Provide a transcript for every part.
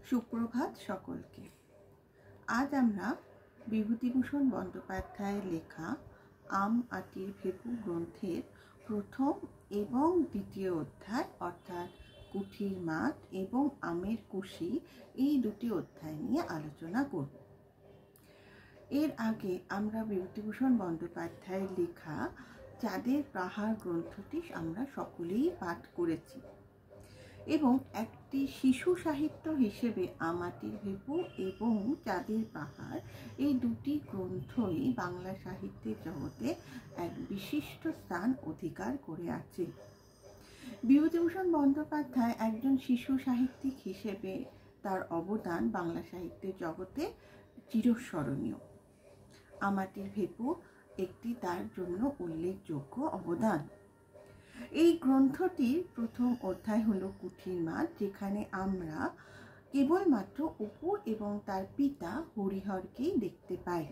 সুপ্রভাত সকলকে। আজ আমরা বিভূতিভূষণ বন্দ্যোপাধ্যায়ের লেখা আম আঁটির ভেপু গ্রন্থের প্রথম এবং দ্বিতীয় অধ্যায় অর্থাৎ কুঠির মাঠ এবং আমের কুশি এই দুটি অধ্যায় নিয়ে আলোচনা করব। এর আগে আমরা বিভূতিভূষণ বন্দ্যোপাধ্যায়ের লেখা চাঁদের পাহাড় গ্রন্থটি আমরা সকলেই পাঠ করেছি এবং একটি শিশু সাহিত্য হিসেবে আম আঁটির ভেপু এবং চাঁদের পাহাড় এই দুটি গ্রন্থই বাংলা সাহিত্যের জগতে এক বিশিষ্ট স্থান অধিকার করে আছে। বিভূতিভূষণ বন্দ্যোপাধ্যায় একজন শিশু সাহিত্যিক হিসেবে তার অবদান বাংলা সাহিত্যের জগতে চিরস্মরণীয়। আম আঁটির ভেপু একটি তার জন্য উল্লেখযোগ্য অবদান। এই গ্রন্থটির প্রথম অধ্যায় হলো কুঠির মাঠ, যেখানে আমরা কেবলমাত্র অপু এবং তার পিতা হরিহরকেই দেখতে পাই।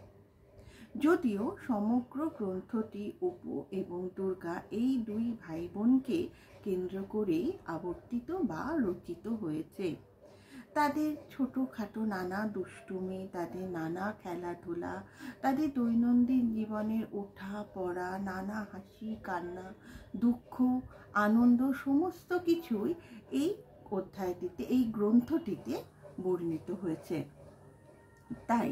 যদিও সমগ্র গ্রন্থটি অপু এবং দুর্গা এই দুই ভাই বোনকে কেন্দ্র করেই আবর্তিত বা রচিত হয়েছে। তাদের ছোটোখাটো নানা দুষ্টুমি, তাদের নানা খেলাধুলা, তাদের দৈনন্দিন জীবনের ওঠা পড়া, নানা হাসি কান্না, দুঃখ আনন্দ সমস্ত কিছুই এই অধ্যায়টিতে, এই গ্রন্থটিতে বর্ণিত হয়েছে। তাই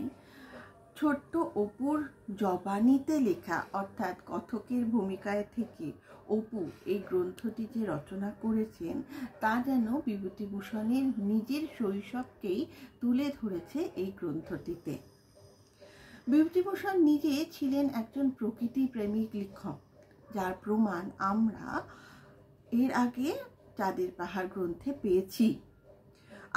ছোট্ট অপুর জবানিতে লেখা অর্থাৎ কথকের ভূমিকায় থেকে অপু এই গ্রন্থটি যে রচনা করেছেন তা যেন বিভূতিভূষণের নিজের শৈশবকেই তুলে ধরেছে এই গ্রন্থটিতে। বিভূতিভূষণ নিজে ছিলেন একজন প্রকৃতি প্রেমিক লেখক, যার প্রমাণ আমরা এর আগে চাঁদের পাহাড় গ্রন্থে পেয়েছি।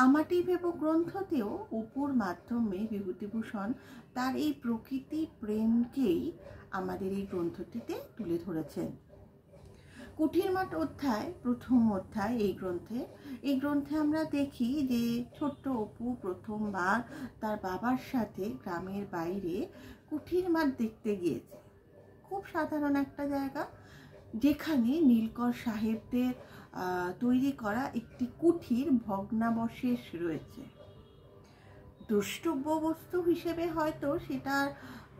আম আঁটির ভেপু গ্রন্থতেও অপুর মাধ্যমে বিভূতিভূষণ তার এই প্রকৃতি প্রেমকেই আমাদের এই গ্রন্থটিতে তুলে ধরেছেন। কুঠির মাঠ অধ্যায় প্রথম অধ্যায় এই গ্রন্থে আমরা দেখি যে ছোট্ট অপু প্রথমবার তার বাবার সাথে গ্রামের বাইরে কুঠির মাঠ দেখতে গিয়েছে। খুব সাধারণ একটা জায়গা, যেখানে নীলকর সাহেবদের তৈরি করা একটি কুঠির ভগ্নাবশেষ রয়েছে। দ্রষ্টব্য বস্তু হিসেবে হয়তো সেটা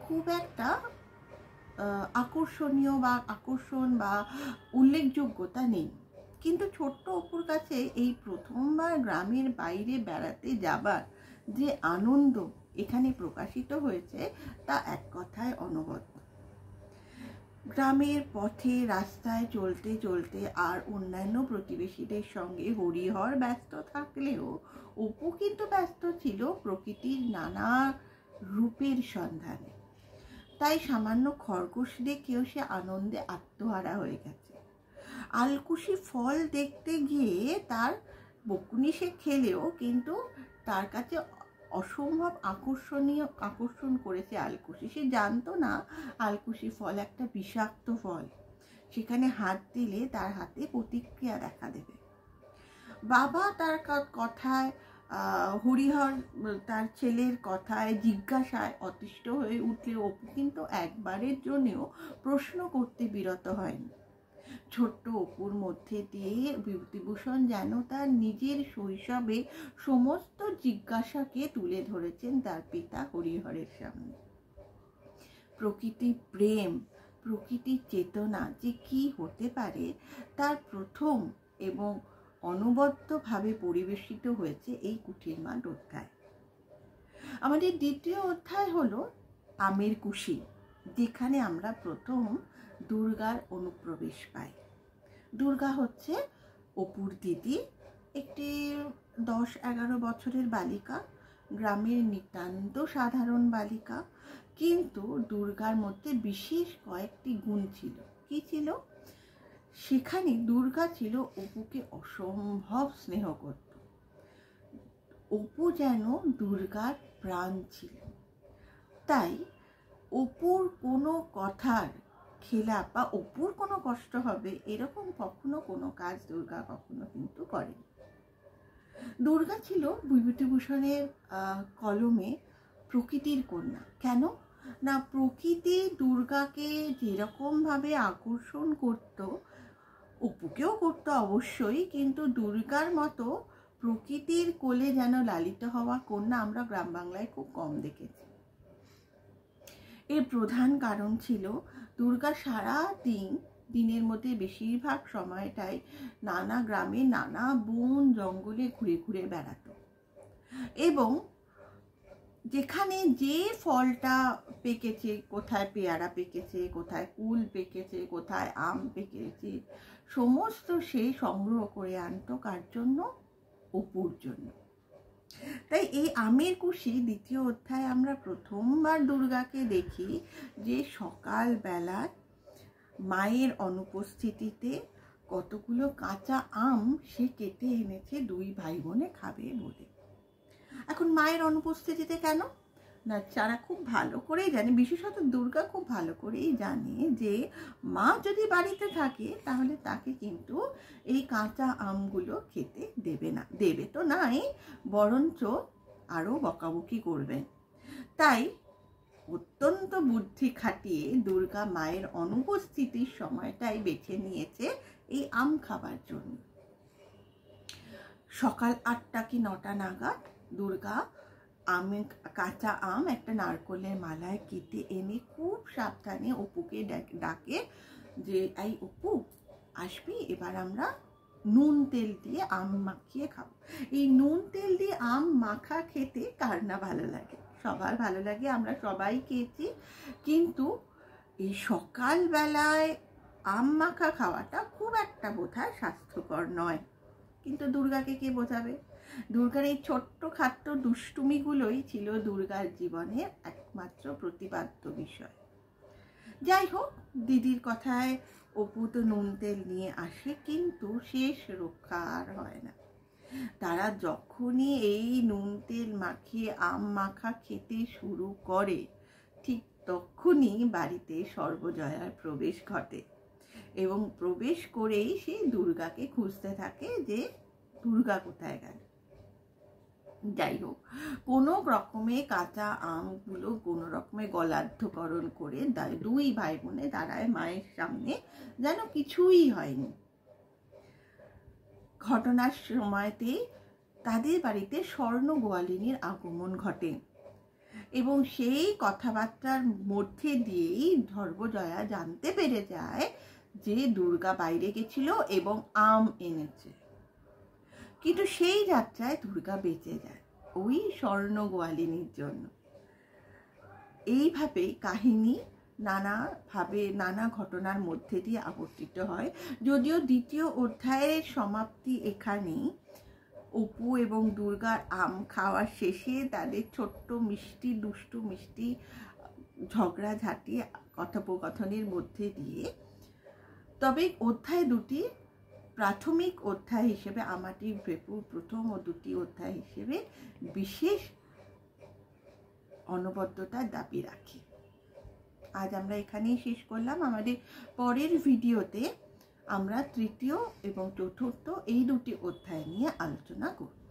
খুব একটা আকর্ষণ বা উল্লেখযোগ্যতা নেই, কিন্তু ছোট্ট অপুর কাছে এই প্রথমবার গ্রামের বাইরে বেড়াতে যাবার যে আনন্দ এখানে প্রকাশিত হয়েছে তা এক কথায় অনবদ্য। গ্রামের পথে রাস্তায় চলতে চলতে আর অন্যান্য প্রতিবেশীদের সঙ্গে হরিহর ব্যস্ত থাকলেও অপু কিন্তু ব্যস্ত ছিল প্রকৃতির নানা রূপের সন্ধানে। তাই সামান্য খরগোশ দেখেও সে আনন্দে আত্মহারা হয়ে গেছে। আলকুশি ফল দেখতে গিয়ে তার বকুনি সে খেলেও কিন্তু তার কাছে অসম্ভব আকর্ষণ করেছে আলকুশি। সে জানতো না আলকুশি ফল একটা বিষাক্ত ফল, সেখানে হাত দিলে তার হাতে প্রতিক্রিয়া দেখা দেবে। বাবা তার কথায়, হরিহর তার ছেলের কথায় জিজ্ঞাসায় অতিষ্ঠ হয়ে উঠলে অপু কিন্তু একবারের জন্যও প্রশ্ন করতে বিরত হয়নি। ছোট্ট অপুর মধ্যে দিয়ে বিভূতিভূষণ যেন তার নিজের শৈশবে সমস্ত জিজ্ঞাসাকে তুলে ধরেছেন তার পিতা হরিহরের সামনে। প্রকৃতি প্রেম, প্রকৃতির চেতনা যে কি হতে পারে তার প্রথম এবং অনবদ্যভাবে পরিবেশিত হয়েছে এই কুঠির মাঠ অধ্যায়। আমাদের দ্বিতীয় অধ্যায় হলো আমের কুশি, যেখানে আমরা প্রথম দুর্গার অনুপ্রবেশ পাই। দুর্গা হচ্ছে অপুর দিদি, একটি 10-11 বছরের বালিকা, গ্রামের নিতান্ত সাধারণ বালিকা, কিন্তু দুর্গার মধ্যে বিশেষ কয়েকটি গুণ ছিল। কি ছিল? সেখানে দুর্গা ছিল অপুকে অসম্ভব স্নেহ করত। অপু যেন দুর্গার প্রাণ ছিল। তাই অপুর কোনো কথার খেলাপ বা অপুর কোনো কষ্ট হবে এরকম কখনো কোনো কাজ দুর্গা কখনো কিন্তু করেনি। দুর্গা ছিল বিভূতিভূষণের কলমে প্রকৃতির কন্যা। কেন না, প্রকৃতি দুর্গাকে যেরকমভাবে আকর্ষণ করত অপুকেও করতো অবশ্যই, কিন্তু দুর্গার মতো প্রকৃতির কোলে যেন লালিত হওয়া কন্যা আমরা গ্রাম বাংলায় খুব কম দেখেছি। এর প্রধান কারণ ছিল দুর্গা সারা দিনের মধ্যে বেশিরভাগ সময়টাই নানা গ্রামে নানা বন জঙ্গলে ঘুরে ঘুরে বেড়াতো, এবং যেখানে যে ফলটা পেকেছে, কোথায় পেয়ারা পেকেছে, কোথায় কুল পেকেছে, কোথায় আম পেকেছে, সমস্ত সে সংগ্রহ করে আনতো কার জন্য? অপুর জন্য। তাই এই আমের কুশি দ্বিতীয় অধ্যায়ে আমরা প্রথমবার দুর্গাকে দেখি যে সকালবেলায় মায়ের অনুপস্থিতিতে কতগুলো কাঁচা আম সে কেটে এনেছে দুই ভাই বোনে খাবে বলে। এখন মায়ের অনুপস্থিতিতে কেন না, যারা খুব ভালো করেই জানে, বিশেষত দুর্গা খুব ভালো করেই জানে যে মা যদি বাড়িতে থাকে তাহলে তাকে কিন্তু এই কাঁচা আমগুলো খেতে দেবে না, দেবে তো নাই, বরঞ্চ আরও বকাবকি করবেন। তাই অত্যন্ত বুদ্ধি খাটিয়ে দুর্গা মায়ের অনুপস্থিতির সময়টাই বেছে নিয়েছে এই আম খাবার জন্য। সকাল 8টা কি 9টা নাগাদ দুর্গা কাঁচা আম একটা নারকলের মালায় কেটে এনে খুব সাবধানে অপুকে ডাকে যে এই অপু আসবি, এবার আমরা নুন তেল দিয়ে আম মাখিয়ে খাবো। এই নুন তেল দিয়ে আম মাখা খেতে কার না ভালো লাগে, সবার ভালো লাগে, আমরা সবাই খেয়েছি। কিন্তু এই সকালবেলায় আম মাখা খাওয়াটা খুব একটা বোধহয় স্বাস্থ্যকর নয়। কিন্তু দুর্গাকে কে বোঝাবে? দুর্গার এই ছোট্ট খাট্ট দুষ্টুমিগুলোই ছিল দুর্গার জীবনের একমাত্র প্রতিপাদ্য বিষয়। যাই হোক, দিদির কথায় অপু তো নুন তেল নিয়ে আসে, কিন্তু শেষ রক্ষা আর হয় না। তারা যখনই এই নুন তেল মাখিয়ে আম মাখা খেতে শুরু করে, ঠিক তখনই বাড়িতে সর্বজয়ার প্রবেশ ঘটে, এবং প্রবেশ করেই সে দুর্গাকে খুঁজতে থাকে যে দুর্গা কোথায় গেল। যাই হোক, কোনো রকমে কাঁচা আমগুলো কোনো রকমে গলার্ধকরণ করে দুই ভাই বোনে দাঁড়ায় মায়ের সামনে, যেন কিছুই হয়নি। ঘটনার সময়তে তাদের বাড়িতে স্বর্ণ গোয়ালিনীর আগমন ঘটে, এবং সেই কথাবার্তার মধ্যে দিয়েই সর্বজয়া জানতে পেরে যায় যে দুর্গা বাইরে গেছিল এবং আম এনেছে। কিন্তু সেই যাত্রায় দুর্গা বেঁচে যায় ওই স্বর্ণ গোয়ালিনীর জন্য। এইভাবে কাহিনী নানা ঘটনার মধ্যে দিয়ে আবর্তিত হয়। যদিও দ্বিতীয় অধ্যায়ের সমাপ্তি এখানেই, অপু এবং দুর্গার আম খাওয়ার শেষে তাদের ছোট্ট মিষ্টি দুষ্টু মিষ্টি ঝগড়াঝাটি কথোপকথনের মধ্যে দিয়ে। তবে অধ্যায় দুটি প্রাথমিক অধ্যায় হিসেবে আমাটির ভেপুর প্রথম ও দুটি অধ্যায় হিসেবে বিশেষ অনবদ্যতার দাবি রাখি। আজ আমরা এখানেই শেষ করলাম। আমাদের পরের ভিডিওতে আমরা তৃতীয় এবং চতুর্থ এই দুটি অধ্যায় নিয়ে আলোচনা করব।